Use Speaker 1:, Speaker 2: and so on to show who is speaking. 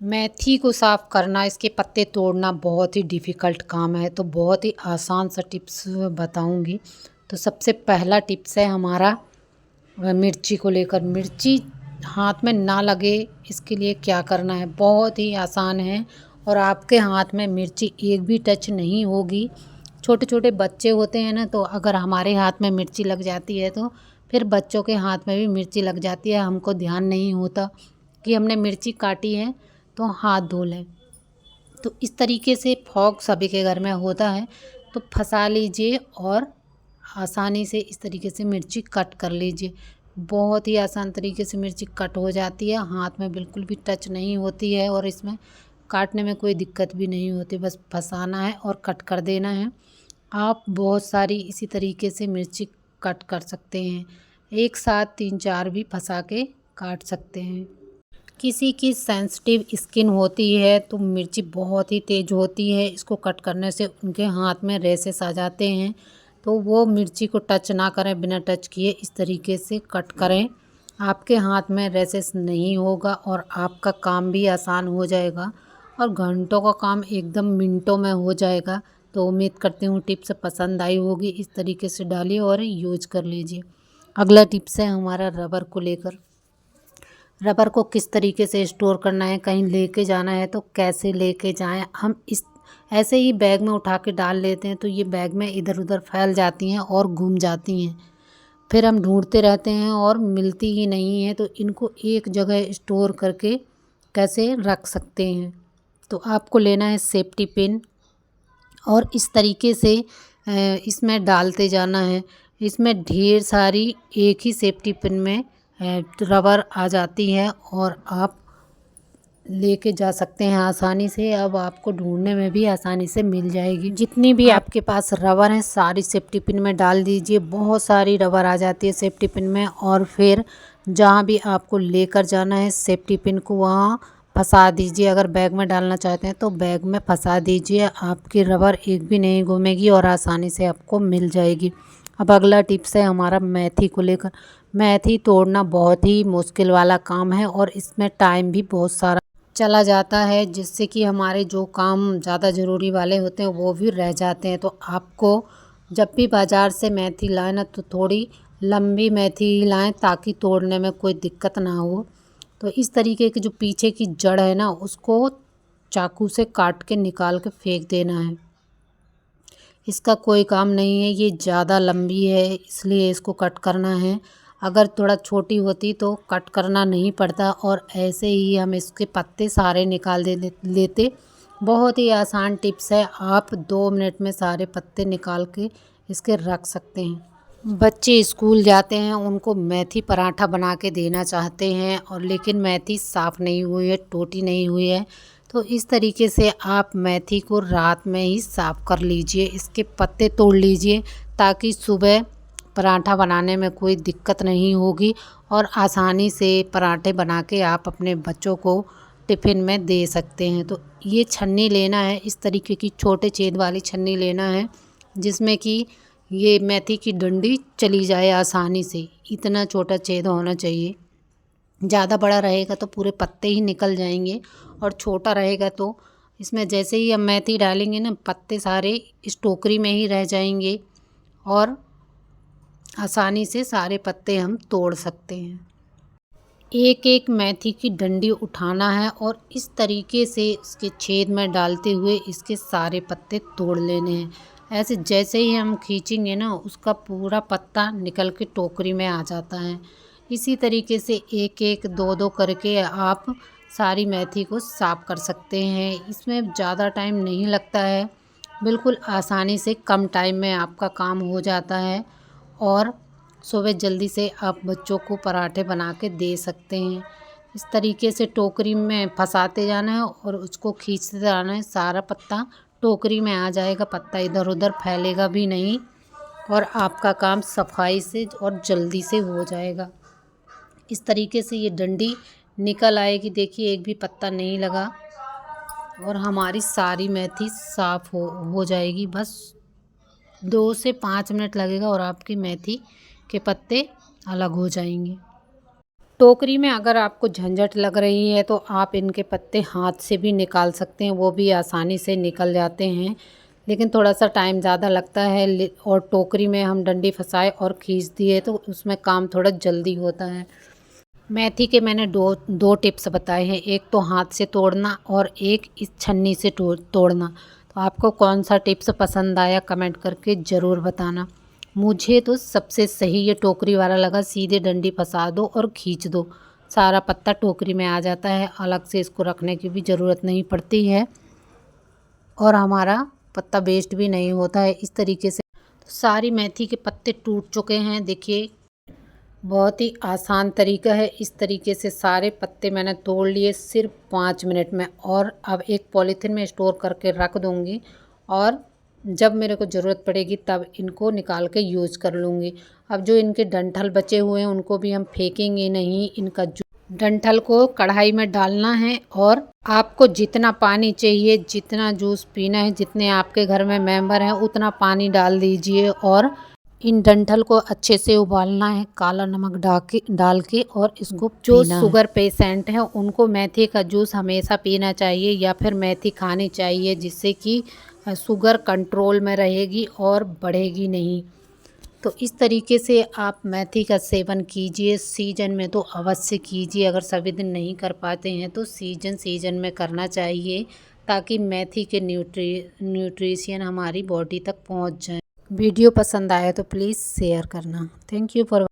Speaker 1: मेथी को साफ़ करना, इसके पत्ते तोड़ना बहुत ही डिफ़िकल्ट काम है। तो बहुत ही आसान सा टिप्स बताऊंगी। तो सबसे पहला टिप्स है हमारा मिर्ची को लेकर। मिर्ची हाथ में ना लगे इसके लिए क्या करना है, बहुत ही आसान है। और आपके हाथ में मिर्ची एक भी टच नहीं होगी। छोटे छोटे बच्चे होते हैं ना, तो अगर हमारे हाथ में मिर्ची लग जाती है तो फिर बच्चों के हाथ में भी मिर्ची लग जाती है। हमको ध्यान नहीं होता कि हमने मिर्ची काटी है, तो हाथ धो लें। तो इस तरीके से फॉग सभी के घर में होता है। तो फंसा लीजिए और आसानी से इस तरीके से मिर्ची कट कर लीजिए। बहुत ही आसान तरीके से मिर्ची कट हो जाती है, हाथ में बिल्कुल भी टच नहीं होती है और इसमें काटने में कोई दिक्कत भी नहीं होती। बस फंसाना है और कट कर देना है। आप बहुत सारी इसी तरीके से मिर्ची कट कर सकते हैं। एक साथ 3-4 भी फंसा के काट सकते हैं। किसी की सेंसिटिव स्किन होती है तो मिर्ची बहुत ही तेज़ होती है, इसको कट करने से उनके हाथ में रैशेस आ जाते हैं। तो वो मिर्ची को टच ना करें, बिना टच किए इस तरीके से कट करें। आपके हाथ में रैशेस नहीं होगा और आपका काम भी आसान हो जाएगा और घंटों का काम एकदम मिनटों में हो जाएगा। तो उम्मीद करती हूँ टिप्स पसंद आई होगी। इस तरीके से डालिए और यूज कर लीजिए। अगला टिप्स है हमारा रबर को लेकर। रबर को किस तरीके से स्टोर करना है, कहीं लेके जाना है तो कैसे लेके जाएं। हम इस ऐसे ही बैग में उठा के डाल लेते हैं तो ये बैग में इधर उधर फैल जाती हैं और घूम जाती हैं। फिर हम ढूंढते रहते हैं और मिलती ही नहीं है। तो इनको एक जगह स्टोर करके कैसे रख सकते हैं। तो आपको लेना है सेफ्टी पिन और इस तरीके से इसमें डालते जाना है। इसमें ढेर सारी एक ही सेफ्टी पिन में रबर आ जाती है और आप लेके जा सकते हैं आसानी से। अब आपको ढूंढने में भी आसानी से मिल जाएगी। जितनी भी आपके पास रबर है सारी सेफ्टी पिन में डाल दीजिए। बहुत सारी रबर आ जाती है सेफ्टी पिन में और फिर जहाँ भी आपको लेकर जाना है सेफ्टी पिन को वहाँ फंसा दीजिए। अगर बैग में डालना चाहते हैं तो बैग में फंसा दीजिए। आपकी रबर एक भी नहीं घूमेगी और आसानी से आपको मिल जाएगी। अब अगला टिप्स है हमारा मेथी को लेकर। मेथी तोड़ना बहुत ही मुश्किल वाला काम है और इसमें टाइम भी बहुत सारा चला जाता है, जिससे कि हमारे जो काम ज़्यादा ज़रूरी वाले होते हैं वो भी रह जाते हैं। तो आपको जब भी बाज़ार से मेथी लाएं ना तो थोड़ी लंबी मेथी ही लाएं ताकि तोड़ने में कोई दिक्कत ना हो। तो इस तरीके की जो पीछे की जड़ है ना उसको चाकू से काट के निकाल के फेंक देना है। इसका कोई काम नहीं है, ये ज़्यादा लंबी है इसलिए इसको कट करना है। अगर थोड़ा छोटी होती तो कट करना नहीं पड़ता और ऐसे ही हम इसके पत्ते सारे निकाल लेते। बहुत ही आसान टिप्स है, आप 2 मिनट में सारे पत्ते निकाल के इसके रख सकते हैं। बच्चे स्कूल जाते हैं, उनको मेथी पराठा बना के देना चाहते हैं और लेकिन मेथी साफ़ नहीं हुई है, टूटी नहीं हुई है। तो इस तरीके से आप मेथी को रात में ही साफ़ कर लीजिए, इसके पत्ते तोड़ लीजिए ताकि सुबह पराठा बनाने में कोई दिक्कत नहीं होगी और आसानी से पराठे बना के आप अपने बच्चों को टिफ़िन में दे सकते हैं। तो ये छन्नी लेना है, इस तरीके की छोटे छेद वाली छन्नी लेना है जिसमें कि ये मेथी की डंडी चली जाए आसानी से। इतना छोटा छेद होना चाहिए। ज़्यादा बड़ा रहेगा तो पूरे पत्ते ही निकल जाएंगे और छोटा रहेगा तो इसमें जैसे ही हम मेथी डालेंगे ना पत्ते सारे इस टोकरी में ही रह जाएंगे और आसानी से सारे पत्ते हम तोड़ सकते हैं। एक एक मेथी की डंडी उठाना है और इस तरीके से इसके छेद में डालते हुए इसके सारे पत्ते तोड़ लेने हैं। ऐसे जैसे ही हम खींचेंगे ना उसका पूरा पत्ता निकल के टोकरी में आ जाता है। इसी तरीके से एक एक दो दो करके आप सारी मेथी को साफ़ कर सकते हैं। इसमें ज़्यादा टाइम नहीं लगता है, बिल्कुल आसानी से कम टाइम में आपका काम हो जाता है और सुबह जल्दी से आप बच्चों को पराठे बना के दे सकते हैं। इस तरीके से टोकरी में फंसाते जाना है और उसको खींचते जाना है। सारा पत्ता टोकरी में आ जाएगा, पत्ता इधर उधर फैलेगा भी नहीं और आपका काम सफाई से और जल्दी से हो जाएगा। इस तरीके से ये डंडी निकल आएगी, देखिए एक भी पत्ता नहीं लगा और हमारी सारी मेथी साफ़ हो जाएगी। बस 2 से 5 मिनट लगेगा और आपकी मेथी के पत्ते अलग हो जाएंगे। टोकरी में अगर आपको झंझट लग रही है तो आप इनके पत्ते हाथ से भी निकाल सकते हैं, वो भी आसानी से निकल जाते हैं, लेकिन थोड़ा सा टाइम ज़्यादा लगता है। और टोकरी में हम डंडी फंसाए और खींच दिए तो उसमें काम थोड़ा जल्दी होता है। मेथी के मैंने दो टिप्स बताए हैं, एक तो हाथ से तोड़ना और एक इस छन्नी से तोड़ना। तो आपको कौन सा टिप्स पसंद आया कमेंट करके ज़रूर बताना। मुझे तो सबसे सही ये टोकरी वाला लगा, सीधे डंडी फंसा दो और खींच दो, सारा पत्ता टोकरी में आ जाता है, अलग से इसको रखने की भी ज़रूरत नहीं पड़ती है और हमारा पत्ता वेस्ट भी नहीं होता है इस तरीके से। तो सारी मेथी के पत्ते टूट चुके हैं, देखिए बहुत ही आसान तरीका है। इस तरीके से सारे पत्ते मैंने तोड़ लिए सिर्फ 5 मिनट में, और अब एक पॉलीथिन में स्टोर करके रख दूँगी और जब मेरे को ज़रूरत पड़ेगी तब इनको निकाल के यूज़ कर लूँगी। अब जो इनके डंठल बचे हुए हैं उनको भी हम फेंकेंगे नहीं, इनका डंठल को कढ़ाई में डालना है और आपको जितना पानी चाहिए, जितना जूस पीना है, जितने आपके घर में मेंबर हैं उतना पानी डाल दीजिए और इन डंठल को अच्छे से उबालना है, काला नमक डाल के और इसको जो शुगर पेशेंट हैं उनको मेथी का जूस हमेशा पीना चाहिए या फिर मेथी खानी चाहिए, जिससे कि शुगर कंट्रोल में रहेगी और बढ़ेगी नहीं। तो इस तरीके से आप मेथी का सेवन कीजिए, सीजन में तो अवश्य कीजिए, अगर सभी दिन नहीं कर पाते हैं तो सीजन में करना चाहिए, ताकि मेथी के न्यूट्रिशन हमारी बॉडी तक पहुंच जाए। वीडियो पसंद आया तो प्लीज़ शेयर करना। Thank you for